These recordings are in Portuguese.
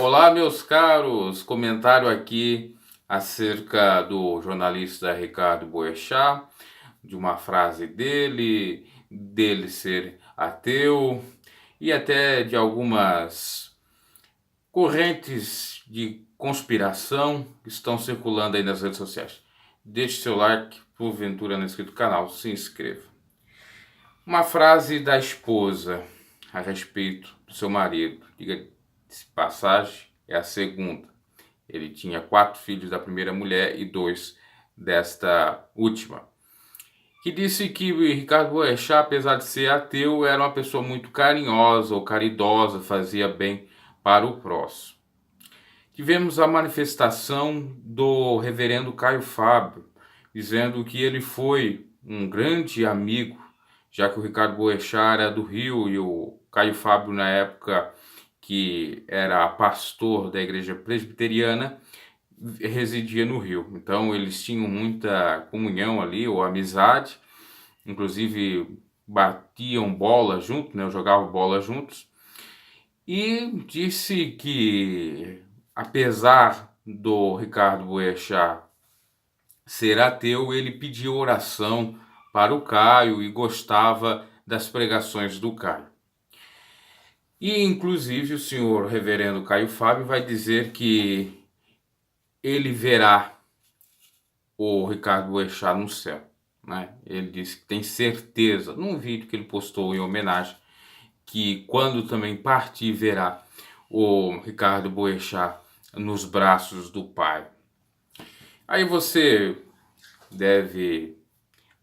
Olá, meus caros. Comentário aqui acerca do jornalista Ricardo Boechat, de uma frase dele ser ateu e até de algumas correntes de conspiração que estão circulando aí nas redes sociais. Deixe seu like, porventura não é inscrito no canal, se inscreva. Uma frase da esposa a respeito do seu marido, diga-se passagem, é a segunda. Ele tinha 4 filhos da primeira mulher e 2 desta última. Que disse que o Ricardo Boechat, apesar de ser ateu, era uma pessoa muito carinhosa ou caridosa, fazia bem para o próximo. Tivemos a manifestação do reverendo Caio Fábio, dizendo que ele foi um grande amigo, já que o Ricardo Boechat era do Rio e o Caio Fábio, na época que era pastor da igreja presbiteriana, residia no Rio. Então eles tinham muita comunhão ali, ou amizade, inclusive batiam bola juntos, né, jogavam bola juntos. E disse que, apesar do Ricardo Boechat ser ateu, ele pediu oração para o Caio e gostava das pregações do Caio. E, inclusive, o senhor reverendo Caio Fábio vai dizer que ele verá o Ricardo Boechat no céu, né? Ele disse que tem certeza, num vídeo que ele postou em homenagem, que quando também partir verá o Ricardo Boechat nos braços do Pai. Aí você deve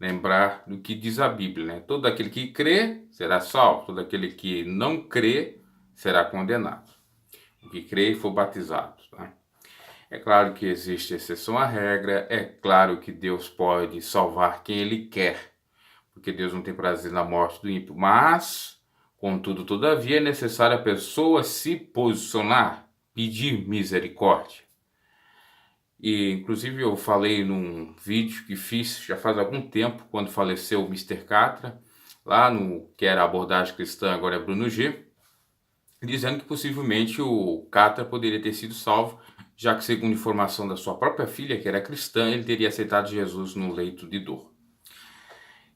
lembrar do que diz a Bíblia, né? Todo aquele que crê será salvo, todo aquele que não crê será condenado. O que crê e for batizado, né? É claro que existe exceção à regra, é claro que Deus pode salvar quem Ele quer, porque Deus não tem prazer na morte do ímpio, mas, contudo, todavia, é necessário a pessoa se posicionar, pedir misericórdia. E, inclusive, eu falei num vídeo que fiz já faz algum tempo, quando faleceu o Mister Catra, lá no que era a abordagem cristã, agora é Bruno G., dizendo que possivelmente o Catra poderia ter sido salvo, já que, segundo informação da sua própria filha, que era cristã, ele teria aceitado Jesus no leito de dor.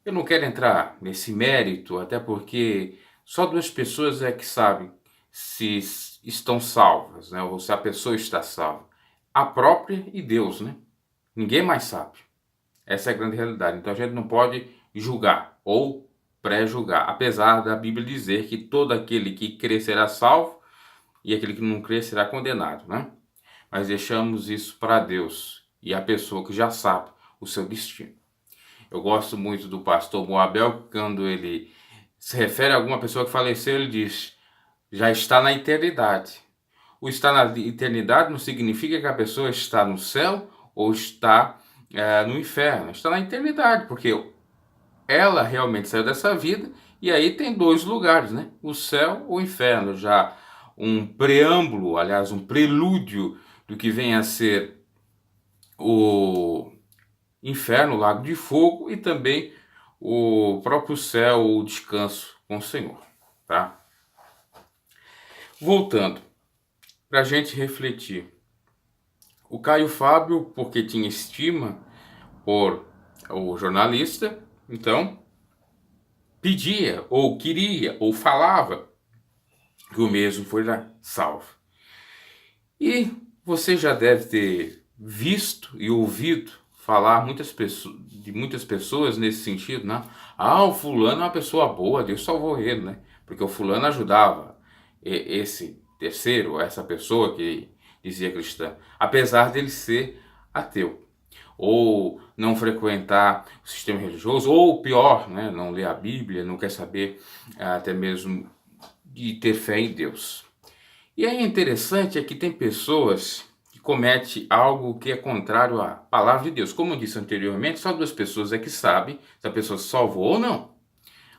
Eu não quero entrar nesse mérito, até porque só 2 pessoas é que sabem se estão salvas, né? Ou se a pessoa está salva. A própria e Deus, né? Ninguém mais sabe. Essa é a grande realidade. Então a gente não pode julgar ou pré-julgar, apesar da Bíblia dizer que todo aquele que crê será salvo e aquele que não crê será condenado, né? Mas deixamos isso para Deus e a pessoa que já sabe o seu destino. Eu gosto muito do pastor Moabel, quando ele se refere a alguma pessoa que faleceu, ele diz: já está na eternidade. O estar na eternidade não significa que a pessoa está no céu ou está no inferno. Está na eternidade, porque ela realmente saiu dessa vida e aí tem 2 lugares, né? O céu ou o inferno. Já um preâmbulo, aliás, um prelúdio do que vem a ser o inferno, o lago de fogo e também o próprio céu, o descanso com o Senhor, tá? Voltando, para a gente refletir. O Caio Fábio, porque tinha estima por o jornalista, então pedia, ou queria, ou falava que o mesmo foi salvo. E você já deve ter visto e ouvido falar de muitas pessoas nesse sentido, né? Ah, o fulano é uma pessoa boa, Deus salvou ele, né? Porque o fulano ajudava esse terceiro, essa pessoa que dizia cristã, apesar dele ser ateu. Ou não frequentar o sistema religioso, ou pior, né? Não ler a Bíblia, não quer saber até mesmo de ter fé em Deus. E aí interessante é que tem pessoas que cometem algo que é contrário à palavra de Deus. Como eu disse anteriormente, só 2 pessoas é que sabem se a pessoa se salvou ou não.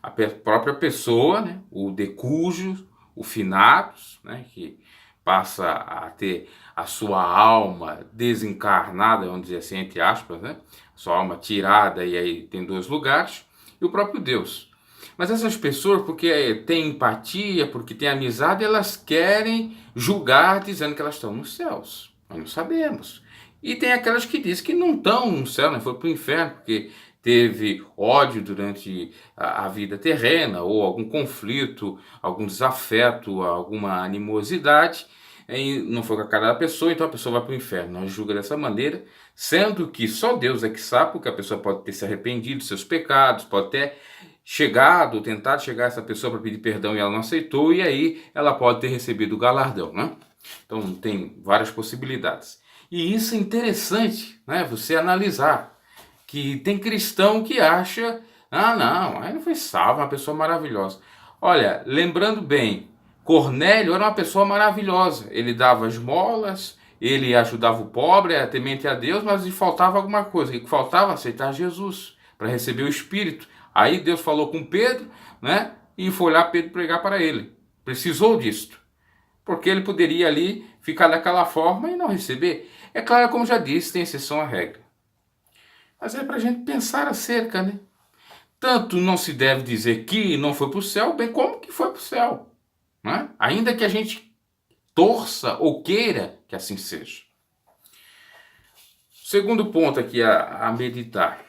A própria pessoa, né, o de cujo, o finados, né, que passa a ter a sua alma desencarnada, vamos dizer assim, entre aspas, né, sua alma tirada, e aí tem 2 lugares, e o próprio Deus. Mas essas pessoas, porque têm empatia, porque têm amizade, elas querem julgar dizendo que elas estão nos céus. Nós não sabemos. E tem aquelas que dizem que não estão no céu, né? Foram para o inferno, porque teve ódio durante a vida terrena, ou algum conflito, algum desafeto, alguma animosidade, e não foi com a cara da pessoa, então a pessoa vai para o inferno. Nós julga dessa maneira, sendo que só Deus é que sabe, porque a pessoa pode ter se arrependido dos seus pecados, pode ter chegado, tentado chegar a essa pessoa para pedir perdão e ela não aceitou, e aí ela pode ter recebido o galardão, né? Então tem várias possibilidades. E isso é interessante, né? Você analisar que tem cristão que acha, ah não, aí não foi salvo, é uma pessoa maravilhosa. Olha, lembrando bem, Cornélio era uma pessoa maravilhosa, ele dava esmolas, ele ajudava o pobre, era temente a Deus, mas lhe faltava alguma coisa, o que faltava? Aceitar Jesus, para receber o Espírito. Aí Deus falou com Pedro, né? E foi lá Pedro pregar para ele. Precisou disto, porque ele poderia ali ficar daquela forma e não receber. É claro, como já disse, tem exceção à regra. Mas é para a gente pensar acerca, né? Tanto não se deve dizer que não foi para o céu, bem como que foi para o céu, né? Ainda que a gente torça ou queira que assim seja. Segundo ponto aqui a meditar.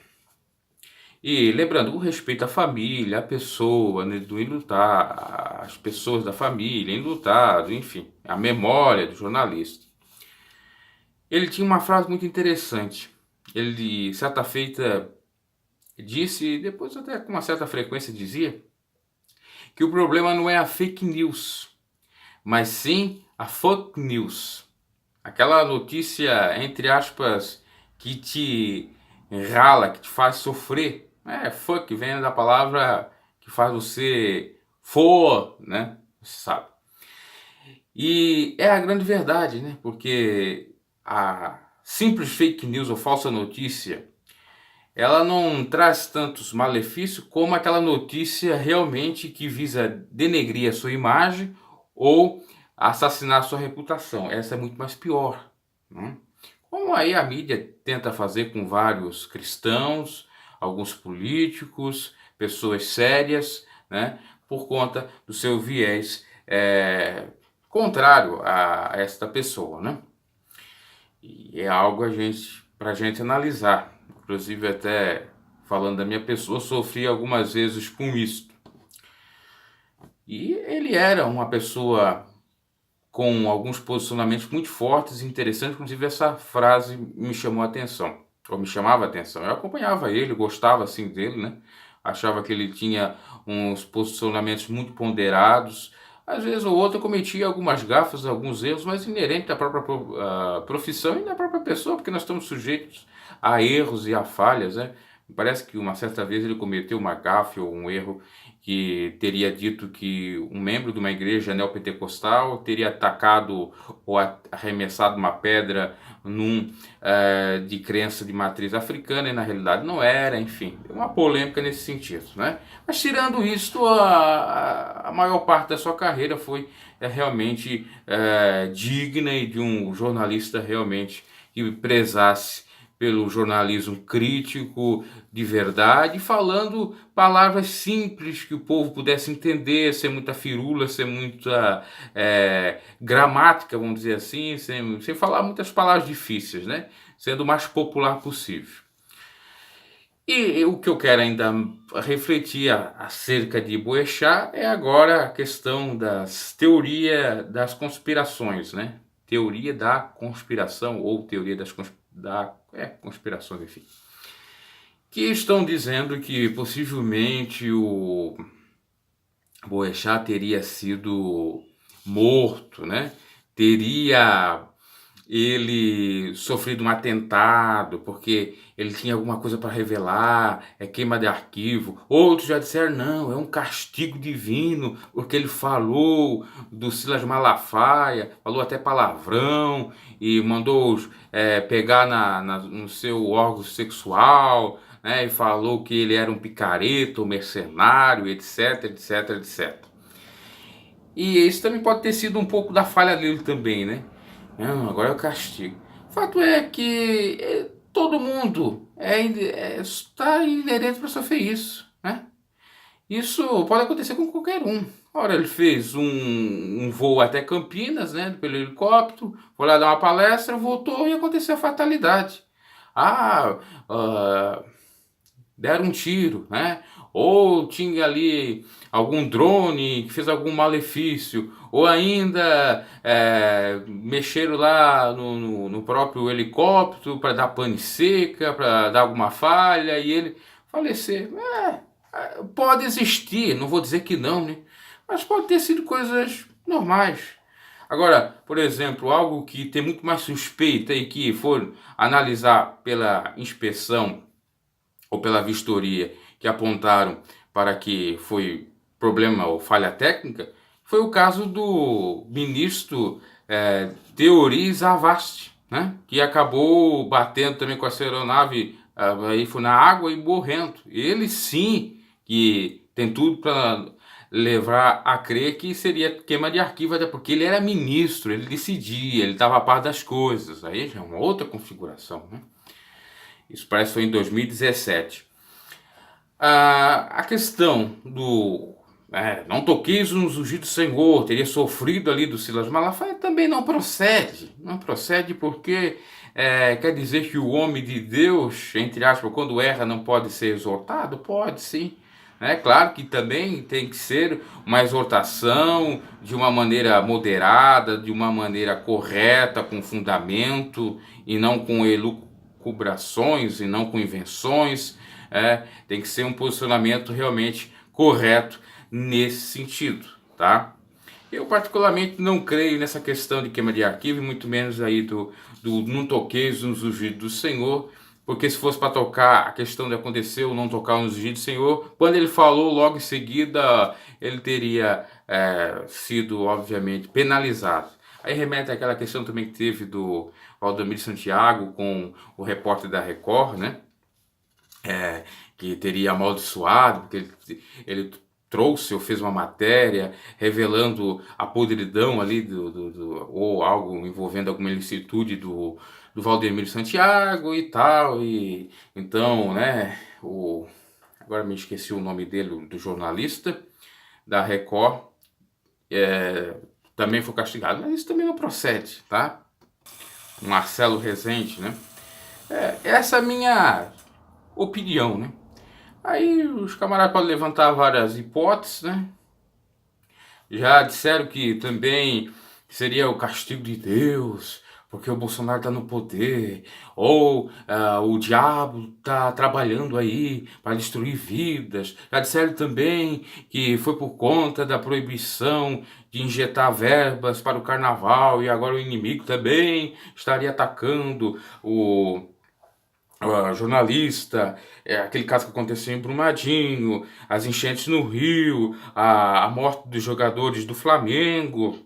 E lembrando, o respeito à família, à pessoa, né, do enlutar, as pessoas da família, enlutado, enfim, a memória do jornalista. Ele tinha uma frase muito interessante. Ele, certa feita, disse, depois até com uma certa frequência dizia, que o problema não é a fake news, mas sim a fake news. Aquela notícia, entre aspas, que te rala, que te faz sofrer. Fuck, vem da palavra que faz você for, né? Você sabe. E é a grande verdade, né? Porque a simples fake news ou falsa notícia, ela não traz tantos malefícios como aquela notícia realmente que visa denegrir a sua imagem ou assassinar a sua reputação. Essa é muito mais pior, né? Como aí a mídia tenta fazer com vários cristãos, alguns políticos, pessoas sérias, né, por conta do seu viés contrário a esta pessoa, né? E é algo para a gente analisar. Inclusive até falando da minha pessoa, sofri algumas vezes com isso. E ele era uma pessoa com alguns posicionamentos muito fortes e interessantes, inclusive essa frase me chamou a atenção, ou me chamava a atenção. Eu acompanhava ele, gostava assim dele, né? Achava que ele tinha uns posicionamentos muito ponderados. Às vezes ou outra cometia algumas gafas, alguns erros, mas inerente à própria profissão e da própria pessoa, porque nós estamos sujeitos a erros e a falhas, né? Parece que uma certa vez ele cometeu uma gafe ou um erro que teria dito que um membro de uma igreja neopentecostal teria atacado ou arremessado uma pedra num de crença de matriz africana e na realidade não era, enfim, uma polêmica nesse sentido, né? Mas tirando isso, a maior parte da sua carreira foi realmente digna e de um jornalista realmente que prezasse pelo jornalismo crítico de verdade, falando palavras simples que o povo pudesse entender, sem muita firula, sem muita gramática, vamos dizer assim, sem falar muitas palavras difíceis, né? Sendo o mais popular possível. E o que eu quero ainda refletir acerca de Boechat é agora a questão das teorias das conspirações, né? Teoria da conspiração ou teoria das conspirações, enfim. Que estão dizendo que possivelmente o Boechat teria sido morto, né? Teria ele sofrido um atentado porque ele tinha alguma coisa para revelar, queima de arquivo. Outros já disseram, não, é um castigo divino, porque ele falou do Silas Malafaia, falou até palavrão, e mandou pegar no seu órgão sexual, né, e falou que ele era um picareta, um mercenário, etc, etc, etc. E isso também pode ter sido um pouco da falha dele também, né? Não, agora é o castigo. O fato é que todo mundo está inerente para sofrer isso, né? Isso pode acontecer com qualquer um. Ora, ele fez um voo até Campinas, né, pelo helicóptero, foi lá dar uma palestra, voltou e aconteceu a fatalidade. Ah, ah, deram um tiro, né? Ou tinha ali algum drone que fez algum malefício, ou ainda mexeram lá no próprio helicóptero para dar pane seca, para dar alguma falha e ele falecer. Pode existir, não vou dizer que não, né? Mas pode ter sido coisas normais. Agora, por exemplo, algo que tem muito mais suspeita e que for analisar pela inspeção ou pela vistoria que apontaram para que foi problema ou falha técnica, foi o caso do ministro Teori Zavascki, né? Que acabou batendo também com essa aeronave, aí foi na água e morrendo. Ele sim que tem tudo para levar a crer que seria queima de arquivo, até porque ele era ministro, ele decidia, ele estava a par das coisas. Aí já é uma outra configuração, né? Isso parece que foi em 2017. A questão do não toqueis no ungido do Senhor, teria sofrido ali do Silas Malafaia, também não procede. Não procede porque quer dizer que o homem de Deus, entre aspas, quando erra não pode ser exortado? Pode sim. É claro que também tem que ser uma exortação de uma maneira moderada, de uma maneira correta, com fundamento, e não com elucubrações, e não com invenções. Tem que ser um posicionamento realmente correto nesse sentido, tá? Eu particularmente não creio nessa questão de queima de arquivo, e muito menos aí do não toqueis nos ungidos do Senhor, porque se fosse para tocar a questão de acontecer ou não tocar nos ungidos do Senhor, quando ele falou logo em seguida, ele teria sido obviamente penalizado. Aí remete àquela questão também que teve do Valdemir Santiago com o repórter da Record, né? Que teria amaldiçoado, porque ele trouxe ou fez uma matéria revelando a podridão ali ou algo envolvendo alguma ilicitude do Valdemir Santiago e tal, e então, né, agora me esqueci o nome dele, do jornalista da Record, também foi castigado, mas isso também não procede, tá? Marcelo Rezende, né? Essa é a minha opinião, né? Aí os camaradas podem levantar várias hipóteses, né? Já disseram que também seria o castigo de Deus, porque o Bolsonaro está no poder, ou o diabo está trabalhando aí para destruir vidas. Já disseram também que foi por conta da proibição de injetar verbas para o carnaval, e agora o inimigo também estaria atacando o jornalista, aquele caso que aconteceu em Brumadinho, as enchentes no Rio, a morte dos jogadores do Flamengo,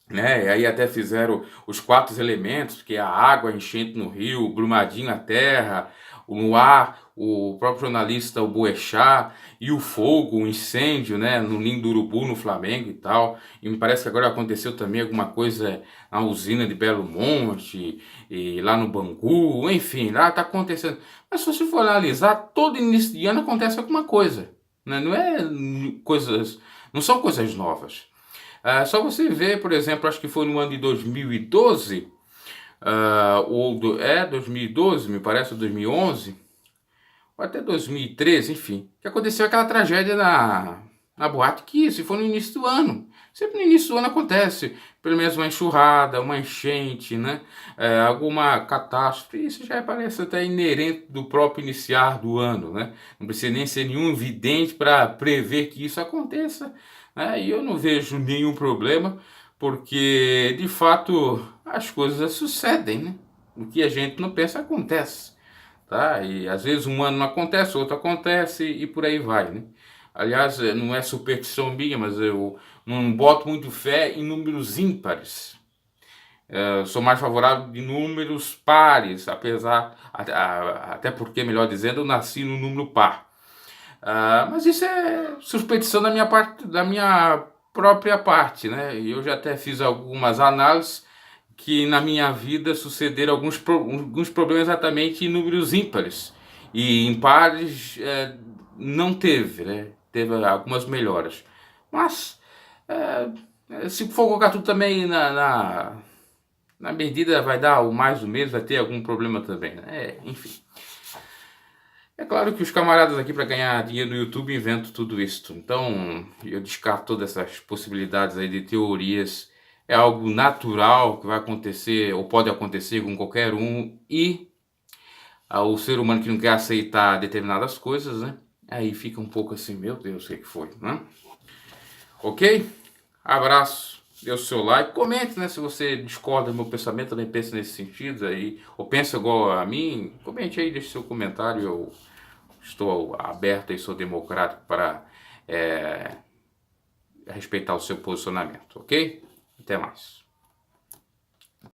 né? E aí até fizeram os 4 elementos, que é a água, a enchente no rio, Brumadinho, a terra, no ar, o próprio jornalista, o Boechat, e o fogo, o incêndio, né, no Ninho do Urubu, no Flamengo e tal. E me parece que agora aconteceu também alguma coisa na usina de Belo Monte, e lá no Bangu, enfim, lá tá acontecendo. Mas se você for analisar, todo início de ano acontece alguma coisa, né? Não é coisas, não são coisas novas. Só você ver, por exemplo, acho que foi no ano de 2012, 2012, me parece, 2011, ou até 2013, enfim, que aconteceu aquela tragédia na Boate Kiss, foi no início do ano. Sempre no início do ano acontece, pelo menos uma enxurrada, uma enchente, né? Alguma catástrofe, isso já parece até inerente do próprio iniciar do ano, né? Não precisa nem ser nenhum vidente para prever que isso aconteça, né? E eu não vejo nenhum problema, porque de fato as coisas sucedem, né? O que a gente não pensa acontece, tá? E às vezes um ano não acontece, outro acontece e por aí vai, né? Aliás, não é superstição minha, mas eu não boto muito fé em números ímpares. Eu sou mais favorável de números pares, até porque, melhor dizendo, eu nasci no número par. Mas isso é suspeição da minha parte, da minha própria parte, né? E eu já até fiz algumas análises que na minha vida sucederam alguns problemas exatamente em números ímpares. E em pares não teve, né? teve algumas melhoras. Mas, se for colocar tudo também na medida, vai dar o mais do mesmo, vai ter algum problema também, né? Enfim. É claro que os camaradas aqui para ganhar dinheiro no YouTube inventam tudo isso. Então, eu descarto todas essas possibilidades aí de teorias. É algo natural que vai acontecer ou pode acontecer com qualquer um. E o ser humano que não quer aceitar determinadas coisas, né? Aí fica um pouco assim, meu Deus, o que foi, né? Ok? Abraço, dê o seu like, comente, né, se você discorda do meu pensamento, também pensa nesse sentido aí, ou pensa igual a mim, comente aí, deixe seu comentário, eu estou aberto e sou democrático para respeitar o seu posicionamento, ok? Até mais.